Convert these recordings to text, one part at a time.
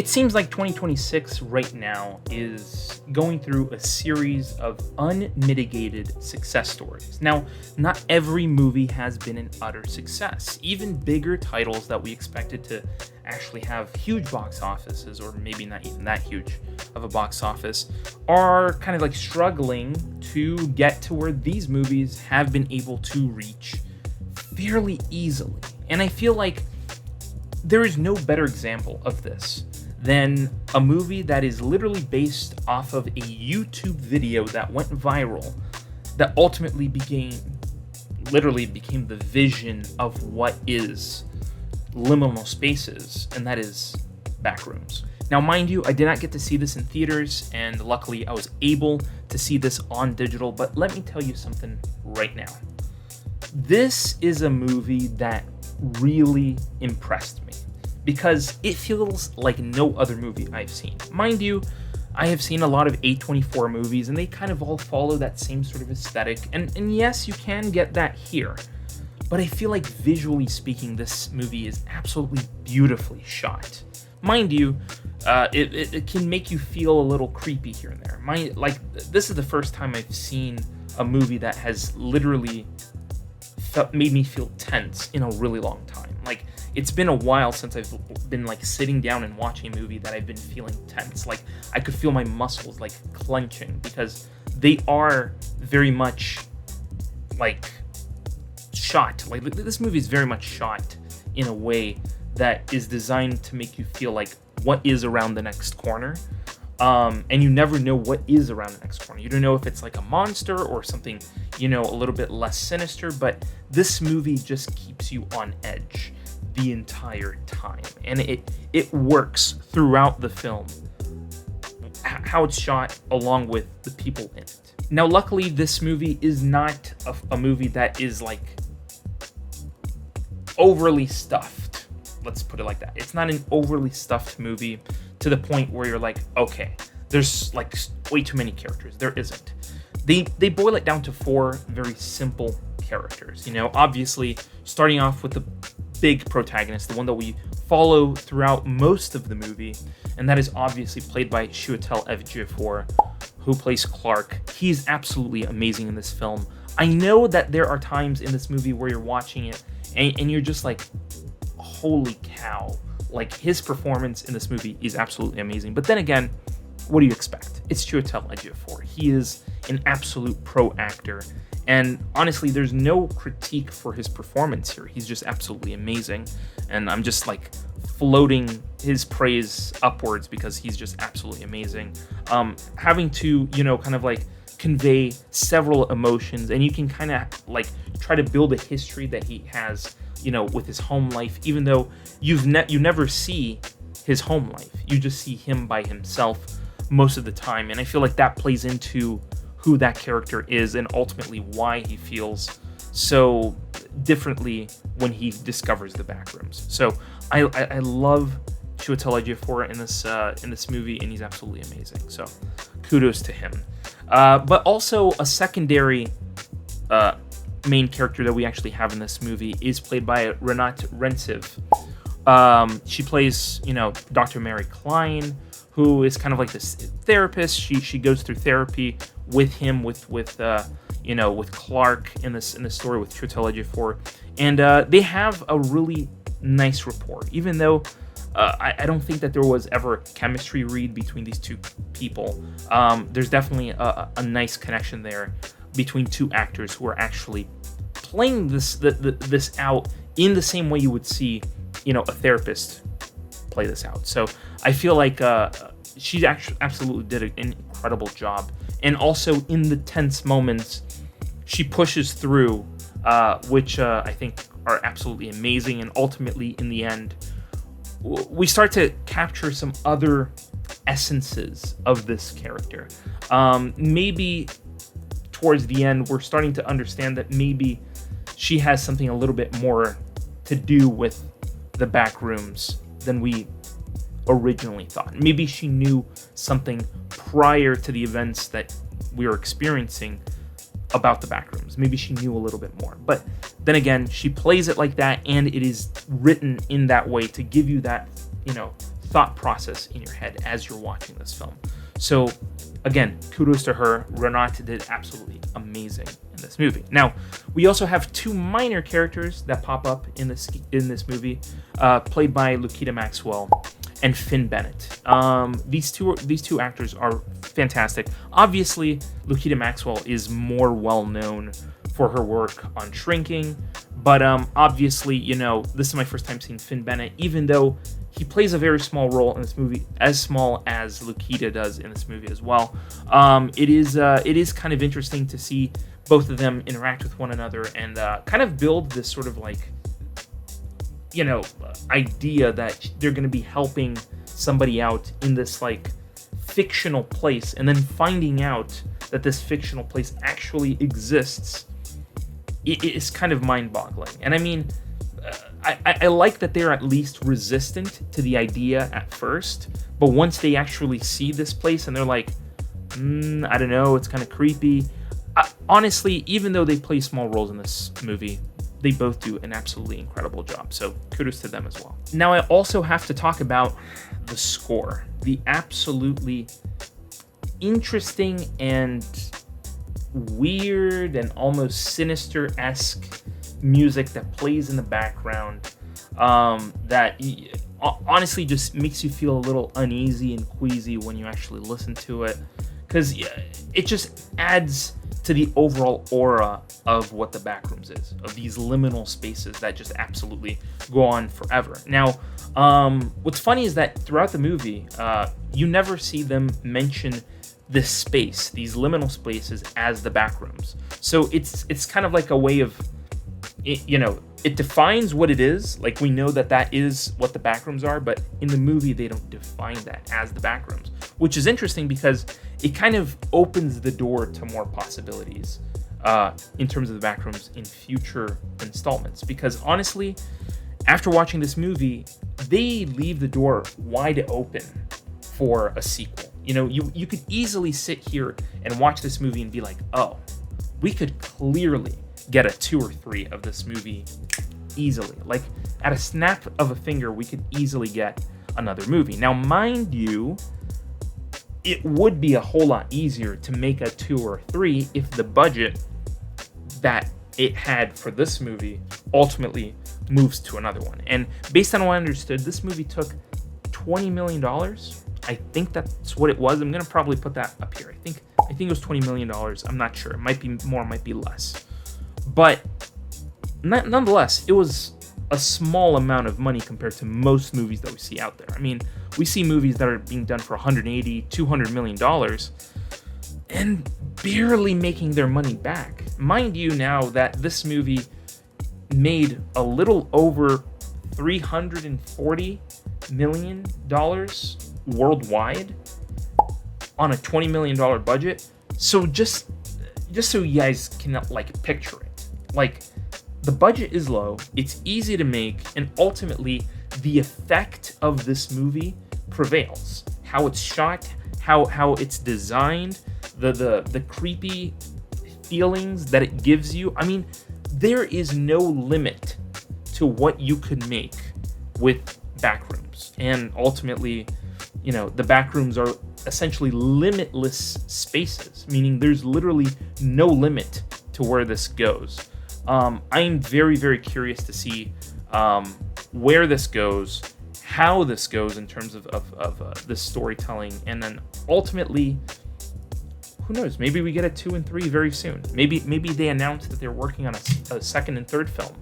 It seems like 2026 right now is going through a series of unmitigated success stories. Now, not every movie has been an utter success. Even bigger titles that we expected to actually have huge box offices, or maybe not even that huge of a box office, are kind of like struggling to get to where these movies have been able to reach fairly easily. And I feel like there is no better example of this than a movie that is literally based off of a YouTube video that went viral, that ultimately became the vision of what is liminal spaces, and that is Backrooms. Now, mind you, I did not get to see this in theaters, and luckily I was able to see this on digital, but let me tell you something right now. This is a movie that really impressed me, because it feels like no other movie I've seen. Mind you, I have seen a lot of A24 movies, and they kind of all follow that same sort of aesthetic, and yes, you can get that here. But I feel like visually speaking, this movie is absolutely beautifully shot. Mind you, it can make you feel a little creepy here and there. This is the first time I've seen a movie that has literally made me feel tense in a really long time. Like, it's been a while since I've been like sitting down and watching a movie that I've been feeling tense. Like, I could feel my muscles like clenching, because they are very much like shot. Like, this movie is very much shot in a way that is designed to make you feel like what is around the next corner. And you never know what is around the next corner. You don't know if it's like a monster or something, a little bit less sinister, but this movie just keeps you on edge the entire time. And it works throughout the film, how it's shot along with the people in it. Now, luckily, this movie is not a movie that is like overly stuffed. Let's put it like that. It's not an overly stuffed movie to the point where you're like, okay, there's like way too many characters. There isn't. They boil it down to 4 very simple characters. Obviously, starting off with the big protagonist, the one that we follow throughout most of the movie, and that is obviously played by Chiwetel Ejiofor, who plays Clark. He's absolutely amazing in this film. I know that there are times in this movie where you're watching it and you're just like, holy cow. Like, his performance in this movie is absolutely amazing. But then again, what do you expect? It's Chiwetel Ejiofor. He is an absolute pro actor. And honestly, there's no critique for his performance here. He's just absolutely amazing. And I'm just like floating his praise upwards because he's just absolutely amazing. Having to, kind of like convey several emotions, and you can kind of like try to build a history that he has, with his home life, even though you never see his home life. You just see him by himself most of the time. And I feel like that plays into who that character is and ultimately why he feels so differently when he discovers the Backrooms. So I love Chiwetel Ejiofor in this movie, and he's absolutely amazing. So kudos to him. But also a secondary main character that we actually have in this movie is played by Renate. She plays, Dr. Mary Klein, who is kind of like this therapist. She goes through therapy with him, with Clark in this story with Chiwetel Ejiofor, and they have a really nice rapport. Even though I don't think that there was ever a chemistry read between these two people, there's definitely a nice connection there between two actors who are actually playing this out in the same way you would see, a therapist play this out. So I feel like she actually absolutely did an incredible job. And also in the tense moments, she pushes through, which I think are absolutely amazing. And ultimately, in the end, we start to capture some other essences of this character. Maybe towards the end, we're starting to understand that maybe she has something a little bit more to do with the Backrooms than we originally thought. Maybe she knew something prior to the events that we are experiencing about the Backrooms. Maybe she knew a little bit more. But then again, she plays it like that, and it is written in that way to give you that, thought process in your head as you're watching this film. So again, kudos to her. Renate did absolutely amazing in this movie. Now, we also have two minor characters that pop up in this movie, played by Lukita Maxwell and Finn Bennett. These two actors are fantastic. Obviously, Lukita Maxwell is more well known for her work on Shrinking, but obviously, this is my first time seeing Finn Bennett, even though he plays a very small role in this movie, as small as Lukita does in this movie as well. It is kind of interesting to see both of them interact with one another and kind of build this sort of idea that they're going to be helping somebody out in this fictional place, and then finding out that this fictional place actually exists. It is kind of mind-boggling. And I mean, I like that they're at least resistant to the idea at first, but once they actually see this place and they're like, I don't know, it's kind of creepy. Honestly, even though they play small roles in this movie, they both do an absolutely incredible job. So kudos to them as well. Now, I also have to talk about the score. The absolutely interesting and weird and almost sinister-esque music that plays in the background, that honestly just makes you feel a little uneasy and queasy when you actually listen to it, because it just adds to the overall aura of what the Backrooms is, of these liminal spaces that just absolutely go on forever. Now, what's funny is that throughout the movie, you never see them mention this space, these liminal spaces, as the Backrooms. So it's kind of like a way of, it defines what it is. Like, we know that is what the Backrooms are, but in the movie they don't define that as the Backrooms, which is interesting because it kind of opens the door to more possibilities in terms of the Backrooms in future installments. Because honestly, after watching this movie, they leave the door wide open for a sequel. You could easily sit here and watch this movie and be like, oh, we could clearly get a 2 or 3 of this movie easily. Like, at a snap of a finger, we could easily get another movie. Now, mind you, it would be a whole lot easier to make a 2 or 3 if the budget that it had for this movie ultimately moves to another one. And based on what I understood, this movie took $20 million. I think that's what it was. I'm going to probably put that up here. I think it was $20 million. I'm not sure. It might be more, might be less. But nonetheless, it was a small amount of money compared to most movies that we see out there. I mean, we see movies that are being done for $180, $200 million and barely making their money back. Mind you now that this movie made a little over $340 million worldwide on a $20 million budget. So just so you guys can picture it. The budget is low, it's easy to make, and ultimately the effect of this movie prevails. How it's shot, how it's designed, the creepy feelings that it gives you. I mean, there is no limit to what you could make with Backrooms. And ultimately, the Backrooms are essentially limitless spaces, meaning there's literally no limit to where this goes. I'm very, very curious to see where this goes, how this goes in terms of this storytelling, and then ultimately, who knows? Maybe we get a 2 and 3 very soon. Maybe they announce that they're working on a second and third film,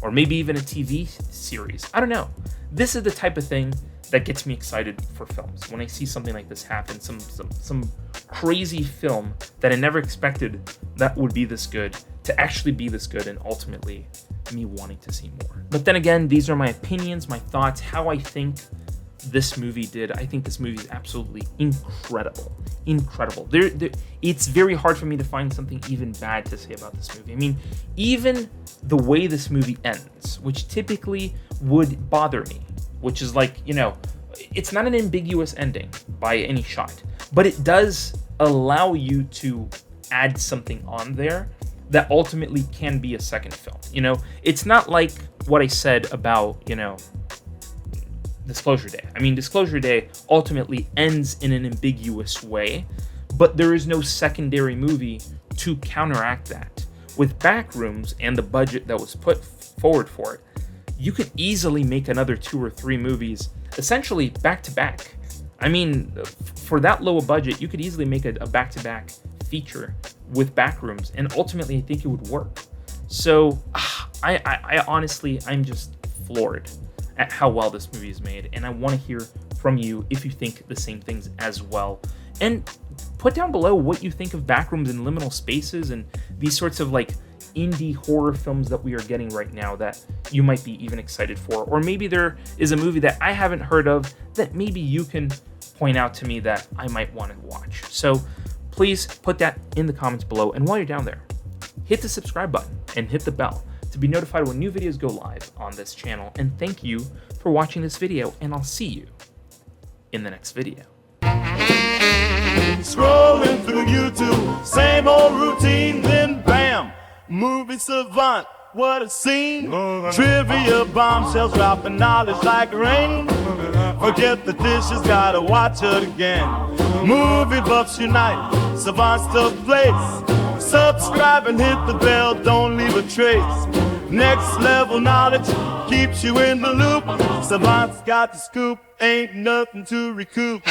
or maybe even a TV series. I don't know. This is the type of thing that gets me excited for films. When I see something like this happen, some crazy film that I never expected that would be this good, to actually be this good, and ultimately me wanting to see more. But then again, these are my opinions, my thoughts, how I think this movie did. I think this movie is absolutely incredible. It's very hard for me to find something even bad to say about this movie. I mean, even the way this movie ends, which typically would bother me, which is it's not an ambiguous ending by any shot, but it does allow you to add something on there that ultimately can be a second film. It's not like what I said about, Disclosure Day. I mean, Disclosure Day ultimately ends in an ambiguous way, but there is no secondary movie to counteract that. With Backrooms and the budget that was put forward for it, you could easily make another 2 or 3 movies, essentially back to back. I mean, for that low a budget, you could easily make a back-to-back feature with Backrooms, and ultimately, I think it would work. So, I honestly, I'm just floored at how well this movie is made, and I want to hear from you if you think the same things as well. And put down below what you think of Backrooms and Liminal Spaces and these sorts of like indie horror films that we are getting right now that you might be even excited for. Or maybe there is a movie that I haven't heard of that maybe you can point out to me that I might want to watch. So please put that in the comments below. And while you're down there, hit the subscribe button and hit the bell to be notified when new videos go live on this channel. And thank you for watching this video, and I'll see you in the next video. Scrolling through YouTube, same old routine, then bam, movie savant, what a scene. Trivia bombshells dropping knowledge like rain. Forget the dishes, gotta watch it again. Movie buffs unite, savants to place. Subscribe and hit the bell, don't leave a trace. Next level knowledge keeps you in the loop. Savants got the scoop, ain't nothing to recoup.